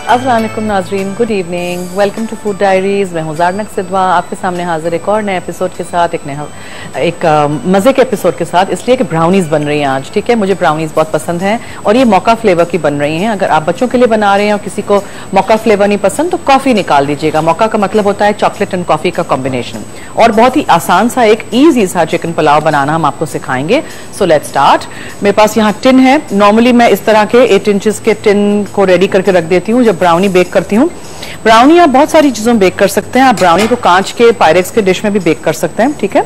अस्सलाम वालेकुम नाजरीन, good evening, welcome to food diaries. मैं हूँ ज़ारनक सिद्वा, आपके सामने हाजिर एक और नए एपिसोड के साथ, एक मज़े के एपिसोड के साथ, इसलिए कि ब्राउनीज़ बन रही हैं आज। ठीक है, मुझे ब्राउनीज़ बहुत पसंद हैं और ये मौका फ्लेवर की बन रही हैं। अगर आप बच्चों के लिए बना रहे हैं और किसी को मौका फ्लेवर नहीं पसंद तो कॉफ़ी निकाल दीजिएगा। मौका का मतलब होता है चॉकलेट एंड कॉफ़ी का कॉम्बिनेशन, और बहुत ही आसान सा एक ईजी सा चिकन पुलाव बनाना हम आपको सिखाएंगे। So let's start. मेरे पास यहाँ टिन है। नॉर्मली मैं इस तरह के 8 इंचेस के टिन को रेडी करके रख देती हूँ जब ब्राउनी बेक करती हूँ। ब्राउनी आप बहुत सारी चीजों में बेक कर सकते हैं। आप ब्राउनी को कांच के पायरेक्स के डिश में भी बेक कर सकते हैं, ठीक है।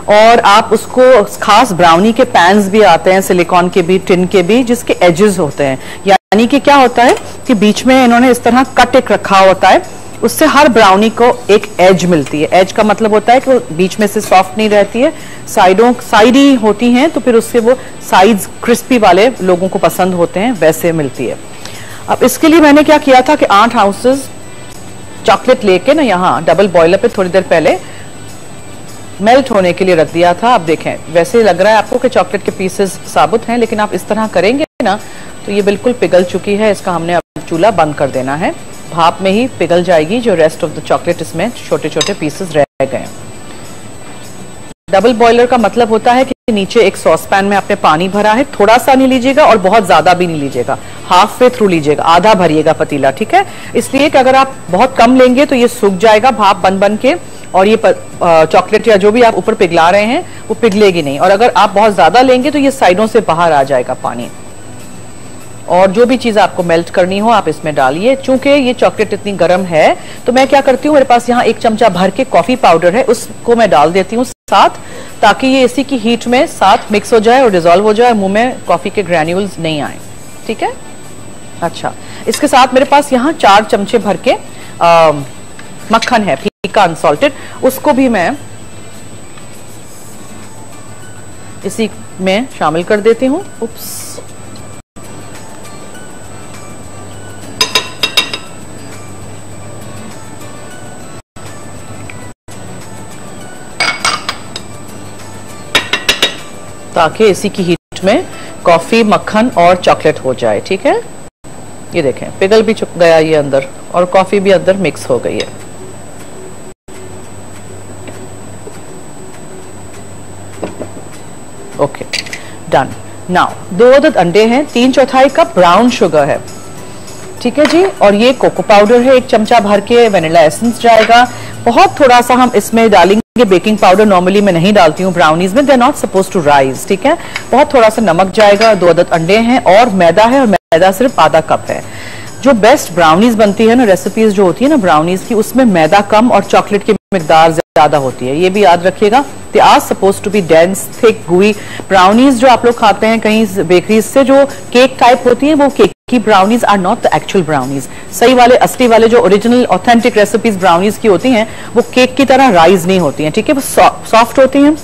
और आप उसको खास ब्राउनी के पैन्स भी आते हैं, सिलिकॉन के भी, टिन के भी, जिसके एजेस होते हैं। यानी कि क्या होता है कि बीच में इन्होंने इस तरह कट एक रखा होता है, उससे हर ब्राउनी को एक एज मिलती है। एज का मतलब होता है कि वो बीच में से सॉफ्ट नहीं रहती है, साइडी होती हैं, तो फिर उससे वो साइड्स क्रिस्पी वाले लोगों को पसंद होते हैं, वैसे मिलती है। अब इसके लिए मैंने क्या किया था कि 8 आउंसेस चॉकलेट लेके ना यहाँ डबल बॉयलर पे थोड़ी देर पहले मेल्ट होने के लिए रख दिया था। अब देखें, वैसे लग रहा है आपको कि चॉकलेट के पीसेस साबुत हैं, लेकिन आप इस तरह करेंगे ना तो ये बिल्कुल पिघल चुकी है। इसका हमने अब चूल्हा बंद कर देना है। भाप में ही पिघल जाएगी जो रेस्ट ऑफ द चॉकलेट, इसमें छोटे छोटे पीसेस रह गए। डबल बॉयलर का मतलब होता है कि नीचे एक सॉस पैन में आपने पानी भरा है, थोड़ा सा नहीं लीजिएगा और बहुत ज्यादा भी नहीं लीजिएगा, हाफ वे थ्रू लीजिएगा, आधा भरिएगा पतीला, ठीक है। इसलिए कि अगर आप बहुत कम लेंगे तो ये सूख जाएगा भाप बन बन के, और ये चॉकलेट या जो भी आप ऊपर पिघला रहे हैं वो पिघलेगी नहीं। और अगर आप बहुत ज्यादा लेंगे तो ये साइडों से बाहर आ जाएगा पानी। और जो भी चीज आपको मेल्ट करनी हो आप इसमें डालिए। चूंकि ये चॉकलेट इतनी गर्म है तो मैं क्या करती हूँ, मेरे पास यहाँ 1 चमचा भर के कॉफी पाउडर है, उसको मैं डाल देती हूँ साथ, ताकि ये इसी की हीट में साथ मिक्स हो जाए और डिजोल्व हो जाए, मुंह में कॉफी के ग्रैन्यूल्स नहीं आए, ठीक है। अच्छा, इसके साथ मेरे पास यहाँ 4 चमचे भर के मक्खन है, फीका अनसॉल्टेड, उसको भी मैं इसी में शामिल कर देती हूँ। उप्स, ताकि इसी की हीट में कॉफी, मक्खन और चॉकलेट हो जाए, ठीक है। ये देखें, पिघल भी चुक गया ये अंदर और कॉफी भी अंदर मिक्स हो गई है। Okay, done. नाउ 2 अदद अंडे हैं, 3/4 कप ब्राउन शुगर है, ठीक है जी। और ये कोको पाउडर है 1 चमचा भर के, वेनिला एसेंस जाएगा, बहुत थोड़ा सा हम इसमें डालेंगे बेकिंग पाउडर। नॉर्मली मैं नहीं डालती हूँ ब्राउनीज में, they are not suppose to rise, ठीक है। बहुत थोड़ा सा नमक जाएगा, 2 अदद अंडे हैं और मैदा है, और मैदा सिर्फ आधा कप है। जो बेस्ट ब्राउनीज बनती है ना, रेसिपीज जो होती है ना ब्राउनीज की, उसमें मैदा कम और चॉकलेट की मिकदार ज्यादा होती है, ये भी याद रखिएगा। They are suppose to be dense, thick, gooey. Brownies जो आप लोग खाते हैं कहीं बेकरीज से, जो केक टाइप होती है, वो केक की brownies are not the actual brownies. सही वाले, असली वाले, जो ओरिजिनल ऑथेंटिक रेसिपीज ब्राउनीज की होती हैं, वो केक की तरह राइज नहीं होती हैं, ठीक है। वो सॉफ्ट होती हैं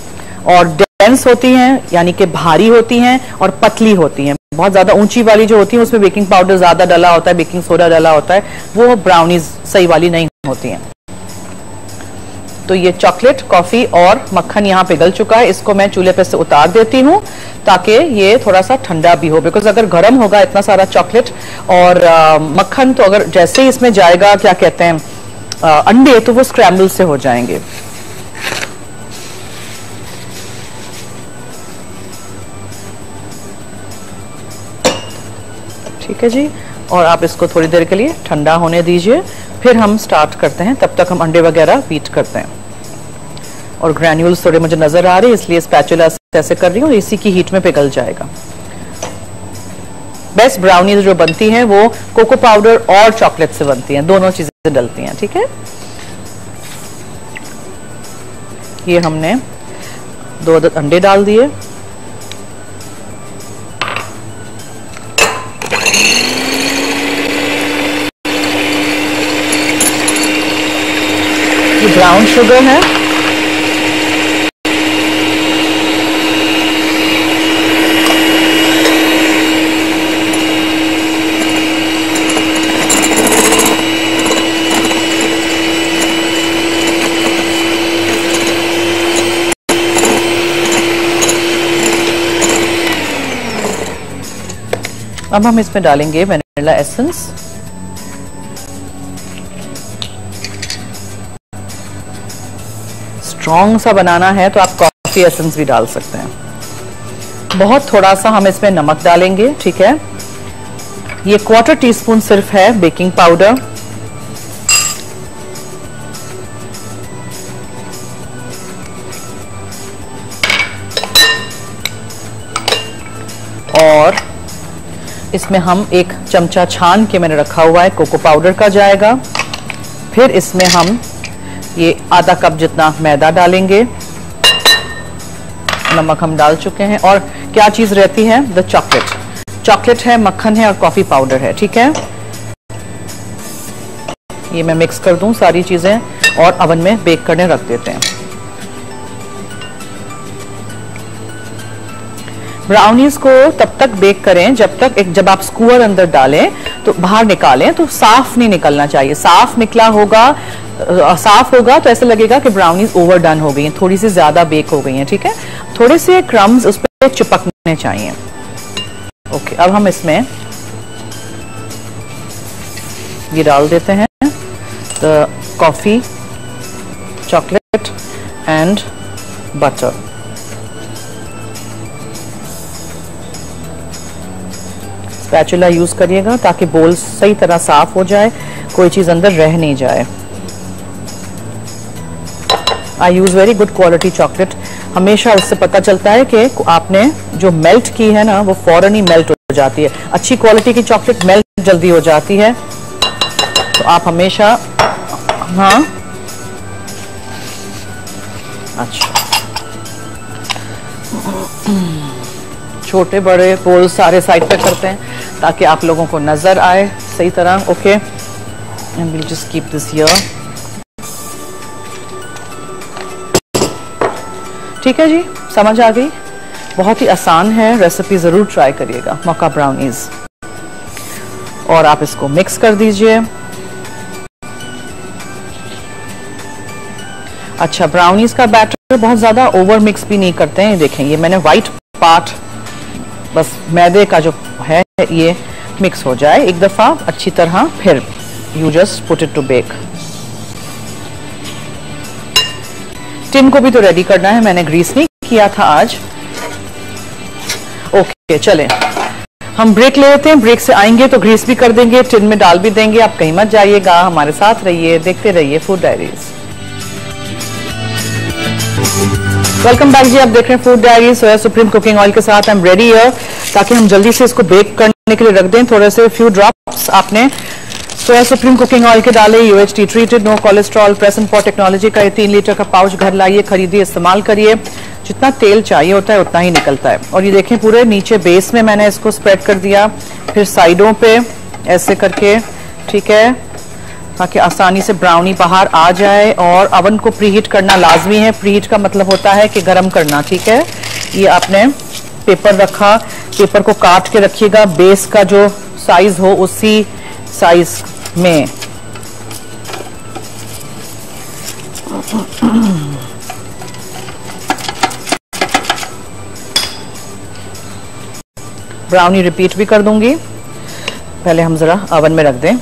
और डेंस होती हैं, यानी कि भारी होती हैं और पतली होती हैं। बहुत ज्यादा ऊंची वाली जो होती है उसमें बेकिंग पाउडर ज्यादा डला होता है, बेकिंग सोडा डला होता है, वो ब्राउनीज सही वाली नहीं होती हैं। तो ये चॉकलेट, कॉफी और मक्खन यहाँ पिघल चुका है, इसको मैं चूल्हे पे से उतार देती हूँ ताकि ये थोड़ा सा ठंडा भी हो, बिकॉज अगर गर्म होगा इतना सारा चॉकलेट और मक्खन, तो अगर जैसे ही इसमें जाएगा क्या कहते हैं अंडे, तो वो स्क्रैम्बल से हो जाएंगे। ठीक है जी, और आप इसको थोड़ी देर के लिए ठंडा होने दीजिए, फिर हम स्टार्ट करते हैं। तब तक हम अंडे वगैरह बीट करते हैं। और ग्रैन्यूल्स थोड़े मुझे नजर आ रहे हैं, इसलिए स्पैचुला से ऐसे कर रही हूँ, इसी की हीट में पिघल जाएगा। बेस्ट ब्राउनीज जो बनती हैं वो कोको पाउडर और चॉकलेट से बनती हैं, दोनों चीजें डलती हैं, ठीक है। ये हमने 2 अदद अंडे डाल दिए, ये ब्राउन शुगर है, अब हम इसमें डालेंगे वैनिला एसेंस। स्ट्रॉन्ग सा बनाना है तो आप कॉफी एसेंस भी डाल सकते हैं। बहुत थोड़ा सा हम इसमें नमक डालेंगे, ठीक है। ये 1/4 टीस्पून सिर्फ है बेकिंग पाउडर। और इसमें हम 1 चमचा छान के मैंने रखा हुआ है कोको पाउडर का जाएगा। फिर इसमें हम ये आधा कप जितना मैदा डालेंगे। नमक हम डाल चुके हैं। और क्या चीज रहती है? द चॉकलेट है, मक्खन है और कॉफी पाउडर है, ठीक है। ये मैं मिक्स कर दूं सारी चीजें और अवन में बेक करने रख देते हैं। ब्राउनीज को तब तक बेक करें जब आप स्क्यूअर अंदर डालें तो बाहर निकालें तो साफ नहीं निकलना चाहिए। साफ होगा तो ऐसे लगेगा कि ब्राउनीज ओवरडन हो गई हैं, थोड़ी सी ज्यादा बेक हो गई हैं, ठीक है। थोड़े से क्रम्स उस पर चिपकने चाहिए। ओके, अब हम इसमें ये डाल देते हैं the coffee, chocolate and butter. Spatula use करिएगा ताकि बोल सही तरह साफ हो जाए, कोई चीज अंदर रह नहीं जाए। I use very good quality chocolate. हमेशा उससे पता चलता है कि आपने जो मेल्ट की है ना वो फौरन ही मेल्ट हो जाती है। अच्छी क्वालिटी की चॉकलेट मेल्ट जल्दी हो जाती है, तो आप हमेशा हाँ अच्छा छोटे बड़े बोल सारे साइड पे करते हैं ताकि आप लोगों को नजर आए सही तरह। Okay, and will just keep this here. ठीक है जी, समझ आ गई। बहुत ही आसान है रेसिपी, जरूर ट्राई करिएगा मक्का ब्राउनीज। और आप इसको मिक्स कर दीजिए। अच्छा, ब्राउनीज का बैटर बहुत ज्यादा ओवर मिक्स भी नहीं करते हैं। देखें, ये मैंने व्हाइट पार्ट बस मैदे का जो है ये मिक्स हो जाए एक दफा अच्छी तरह, फिर you just put it to bake. Tin को भी तो रेडी करना है, मैंने ग्रीस नहीं किया था आज। ओके, चलें हम ब्रेक ले लेते हैं। ब्रेक से आएंगे तो ग्रीस भी कर देंगे, टिन में डाल भी देंगे। आप कहीं मत जाइएगा, हमारे साथ रहिए, देखते रहिए फूड डायरीज। वेलकम बैक जी, आप देख रहे हैं फूड डायरीज सोया सुप्रीम कुकिंग ऑयल के साथ। आई एम रेडी हियर ताकि हम जल्दी से इसको बेक करने के लिए रख दें। थोड़े से फ्यू ड्रॉप्स आपने सोया सुप्रीम कुकिंग ऑयल के डाले, UHT treated, no cholesterol, press and pot technology का। ये 3 लीटर का पाउच घर लाइए, खरीदिए, इस्तेमाल करिए। जितना तेल चाहिए होता है उतना ही निकलता है। और ये देखें, पूरे नीचे बेस में मैंने इसको स्प्रेड कर दिया, फिर साइडों पे ऐसे करके, ठीक है, ताकि आसानी से ब्राउनी बाहर आ जाए। और अवन को प्रीहीट करना लाजमी है। प्रीहीट का मतलब होता है कि गर्म करना, ठीक है। ये आपने पेपर रखा, पेपर को काट के रखिएगा, बेस का जो साइज हो उसी साइज में। ब्राउनी रिपीट भी कर दूंगी, पहले हम जरा अवन में रख दें।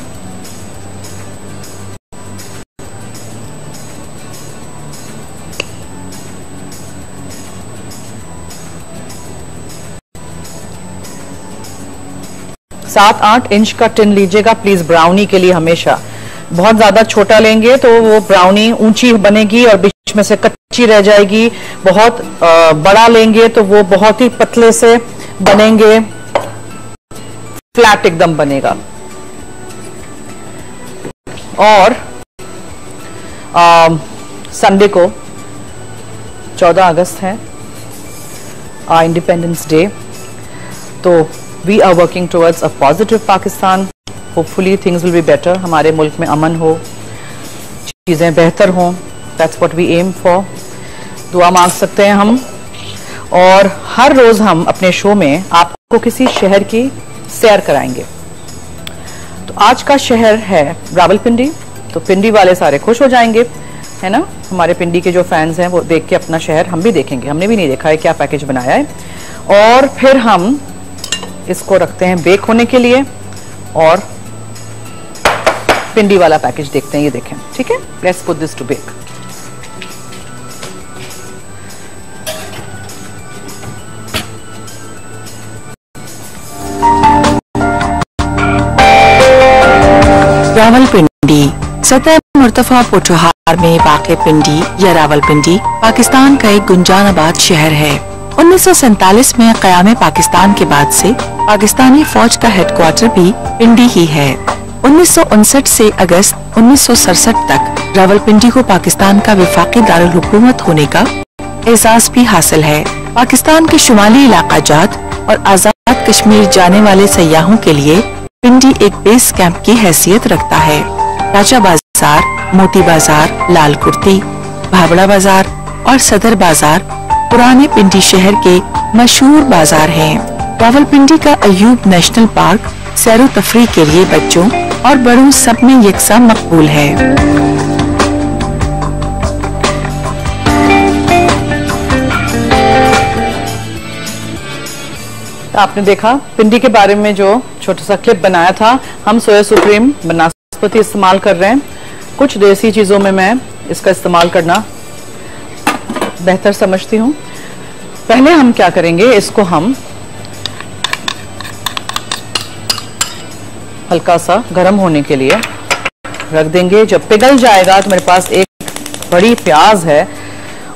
सात 8 इंच का टिन लीजिएगा प्लीज ब्राउनी के लिए। हमेशा बहुत ज्यादा छोटा लेंगे तो वो ब्राउनी ऊंची बनेगी और बीच में से कच्ची रह जाएगी। बहुत बड़ा लेंगे तो वो बहुत ही पतले से बनेंगे, फ्लैट एकदम बनेगा। और संडे को 14 अगस्त है, इंडिपेंडेंस डे, तो we are working towards a positive Pakistan. Hopefully things will be better. हमारे मुल्क में अमन हो, चीजें बेहतर हों. That's what we aim for. दुआ मांग सकते हैं हम। और हर रोज हम अपने शो में आपको किसी शहर की सैर कराएंगे। तो आज का शहर है रावलपिंडी, तो पिंडी वाले सारे खुश हो जाएंगे, है ना। हमारे पिंडी के जो फैंस हैं वो देख के अपना शहर हम भी देखेंगे। हमने भी नहीं देखा है क्या पैकेज बनाया है। और फिर हम इसको रखते हैं बेक होने के लिए और पिंडी वाला पैकेज देखते हैं, ये देखें, ठीक है। Let's put this to bake. Rawalpindi सतह मुर्तफा पोठोहार में वाक़ पिंडी या रावलपिंडी पाकिस्तान का एक गुंजानाबाद शहर है। 1947 में क़याम पाकिस्तान के बाद से पाकिस्तानी फौज का हेडक्वार्टर भी पिंडी ही है। 1959 से अगस्त 1967 तक रावलपिंडी को पाकिस्तान का वफाकी दारुल हुकूमत होने का एजाज भी हासिल है। पाकिस्तान के शुमाली इलाका जात और आजाद कश्मीर जाने वाले सयाहों के लिए पिंडी एक बेस कैंप की हैसियत रखता है। राजा बाजार, मोती बाजार, लाल कुर्ती, भाबड़ा बाजार और सदर बाजार पुराने पिंडी शहर के मशहूर बाजार हैं। रावलपिंडी का अयूब नेशनल पार्क सैरो तफरी के लिए बच्चों और बड़ों सब में यकसा मकबूल है। आपने देखा पिंडी के बारे में जो छोटा सा क्लिप बनाया था। हम सोया सुप्रीम बनास्पति इस्तेमाल कर रहे हैं। कुछ देसी चीजों में मैं इसका इस्तेमाल करना बेहतर समझती हूँ। पहले हम क्या करेंगे, इसको हम हल्का सा गर्म होने के लिए रख देंगे। जब पिघल जाएगा तो मेरे पास एक बड़ी प्याज है,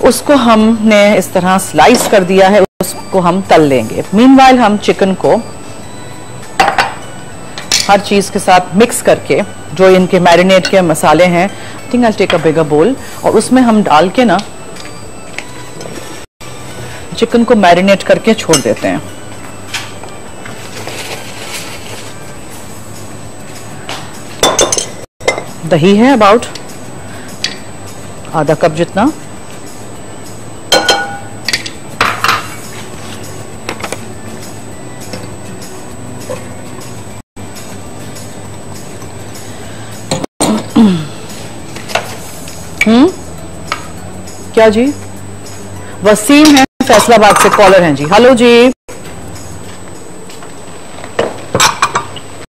उसको हमने इस तरह स्लाइस कर दिया है, उसको हम तल लेंगे। मीनवाइल हम चिकन को हर चीज के साथ मिक्स करके, जो इनके मैरिनेट के मसाले हैं, I think I take a बिगर बोल, और उसमें हम डाल के ना चिकन को मैरिनेट करके छोड़ देते हैं। दही है अबाउट आधा कप जितना। क्या जी? वसीम है फैसलाबाद से, कॉलर हैं जी। हेलो जी,